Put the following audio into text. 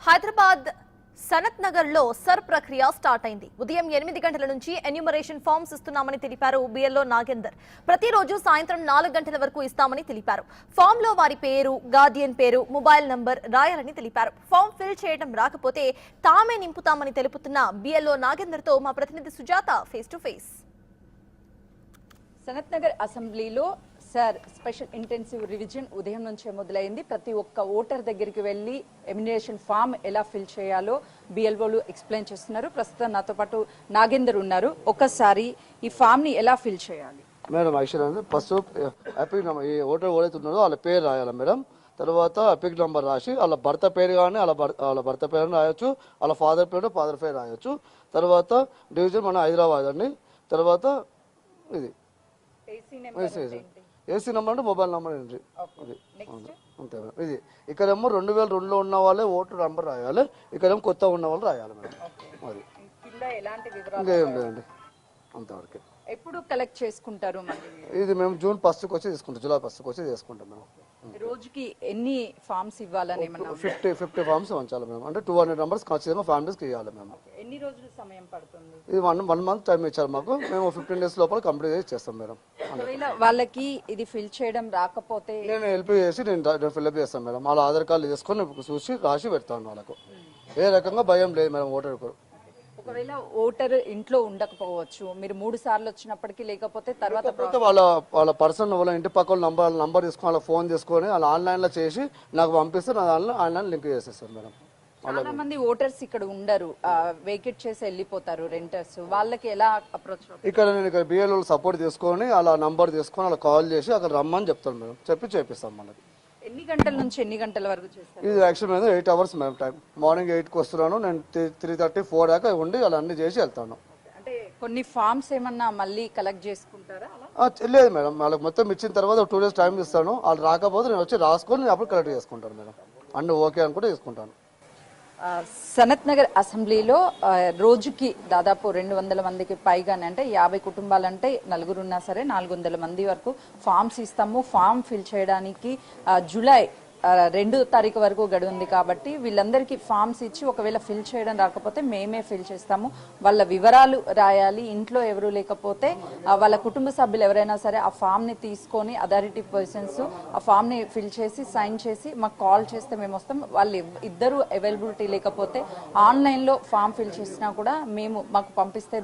హైదరాబాద్ సనత్ నగర్ లో సర్ ప్రక్రియ స్టార్ట్ అయింది. ఉదయం 8 గంటల నుంచి ఎన్యూమరేషన్ ఫార్మ్స్ ఇస్తున్నామని తెలిపారు బిఎల్ఓ నాగేందర్. ప్రతిరోజు సాయంత్రం 4 గంటల వరకు ఇస్తామని తెలిపారు. ఫామ్ లో వారి పేరు, గార్డియన్ పేరు, మొబైల్ నంబర్ రాయాలని తెలిపారు. ఫామ్ ఫిల్ చేయడం రాకపోతే తామే నింపుతామని తెలుపుతున్న బిఎల్ఓ నాగేందర్ తో మా ప్రతినిధి Sujatha face to face. Sanath Nagar అసెంబ్లీలో సార్ స్పెషల్ ఇంటెన్సివ్ రివిజన్ ఉదయం నుంచే మొదలైంది. ప్రతి ఒక్క ఓటర్ దగ్గరికి వెళ్ళి ఎమ్యునేషన్ ఫామ్ ఎలా ఫిల్ చేయాలో బిఎల్ఓలు ఎక్స్ప్లెయిన్ చేస్తున్నారు. ప్రస్తుతం నాతో పాటు నాగేందర్ ఉన్నారు. ఒకసారి ఈ ఫామ్ ని ఎలా ఫిల్ చేయాలి madam? Actual first epic number, ఈ ఓటర్ ఎవరైతే ఉన్నారో వాళ్ళ పేరు రాయాలి మేడం. తర్వాత ఎపిక్ నెంబర్ రాసి వాళ్ళ భర్త పేరు కానీ వాళ్ళ భర్త పేరు రాయొచ్చు, వాళ్ళ ఫాదర్ పేరు రాయొచ్చు. తర్వాత డివిజన్ మన హైదరాబాద్ అండి. తర్వాత ఇది ఏసీ నెంబర్ అంటే మొబైల్ నెంబర్ ఎంట్రీ అంతే మేడం. ఇది ఇక్కడేమో 2002లో ఉన్న వాళ్ళే ఓటర్ నెంబర్ రాయాలి, ఇక్కడేమో కొత్త ఉన్న వాళ్ళు రాయాలి మేడం. అది ఇంకేం లేదండి, అంతవరకు. ఎప్పుడు కలెక్ట్ చేసుకుంటారు? ఇది మేము జూన్ 1st వచ్చి తీసుకుంటాం, జూలై 1st వచ్చి తీసుకుంటాం మేడం. రోజుకి ఎన్ని ఫార్మ్స్ ఇవ్వాలని? 50 ఫార్మ్స్ ఉంచాలి మేము. అంటే 200 నంబర్స్ ఖచ్చితంగా ఫ్యామిలీస్కి ఇవ్వాలి మేము. ఎన్ని రోజులు సమయం పడుతుంది? ఇది 1 మంత్ టైం ఇచ్చారు మాకు. మేము 15 days లోపల కంప్లీట్ చేసి చేస్తాం మేడం. ఒకవేళ వాళ్ళకి ఇది ఫిల్ చేయడం రాకపోతే నేను హెల్ప్ చేసి నేను ఫిల్అప్ చేస్తాను మేడం. వాళ్ళ ఆధార్ కార్డు తీసుకొని చూసి రాసి పెడతాను వాళ్ళకు. ఏ రకంగా భయం లేదు మేడం ఓటర్కు. ఒకవేళ ఓటర్ ఇంట్లో ఉండకపోవచ్చు, మీరు 3 సార్లు వచ్చినప్పటికీ లేకపోతే తర్వాత వాళ్ళ పర్సన్ వాళ్ళ ఇంటి పక్కల నంబర్ తీసుకొని వాళ్ళ ఫోన్ తీసుకొని వాళ్ళ ఆన్లైన్లో చేసి నాకు పంపిస్తే నా దానిలో ఆన్లైన్ లింక్ చేసేస్తారు మేడం. చాలా మంది ఓటర్స్ ఇక్కడ ఉండరు, వేకెట్ చేసి వెళ్ళిపోతారు రెంటర్స్. వాళ్ళకి ఎలా అప్రోచ్? నేను బిఎల్ఓ సపోర్ట్ తీసుకొని అలా నంబర్ తీసుకొని అలా కాల్ చేసి అక్కడ రమ్మని చెప్తాను మేడం. చెప్పి చేపిస్తాం మనకి. ఎన్ని గంటల నుంచి ఎన్ని గంటల వరకు చేస్తారు? ఇది యాక్చువల్ మీద 8 hours మేడం టైం. మార్నింగ్ 8కి వస్తున్నాను, నేను 3:30, 4 దాకా ఉండి అలా అన్ని చేసి వెళ్తాను. అంటే కొన్ని ఫార్మ్స్ ఏమన్నా మళ్ళీ కలెక్ట్ చేసుకుంటారా? లేదు మేడం, వాళ్ళకి మొత్తం ఇచ్చిన తర్వాత 2 days టైం ఇస్తాను. వాళ్ళు రాకపోతే నేను వచ్చి రాసుకొని నేను అప్పుడు కలెక్ట్ చేసుకుంటాను మేడం. అన్నీ ఓకే అనుకుంటే తీసుకుంటాను. సనత్ నగర్ అసెంబ్లీలో రోజుకి దాదాపు 200 మందికి పైగానే, అంటే 50 కుటుంబాలంటే 4 ఉన్నా సరే 400 మంది వరకు ఫామ్స్ ఇస్తాము. ఫామ్ ఫిల్ చేయడానికి జూలై 2 తారీఖు వరకు గడువు ఉంది కాబట్టి వీళ్ళందరికీ ఫామ్స్ ఇచ్చి ఒకవేళ ఫిల్ చేయడం రాకపోతే మేమే ఫిల్ చేస్తాము. వాళ్ళ వివరాలు రాయాలి. ఇంట్లో ఎవరు లేకపోతే వాళ్ళ కుటుంబ సభ్యులు ఎవరైనా సరే ఆ ఫామ్ని తీసుకొని అథారిటీ పర్సన్స్ ఆ ఫామ్ని ఫిల్ చేసి సైన్ చేసి మాకు కాల్ చేస్తే మేము వస్తాం. వాళ్ళు ఇద్దరు అవైలబిలిటీ లేకపోతే ఆన్లైన్లో ఫామ్ ఫిల్ చేసినా కూడా మాకు పంపిస్తే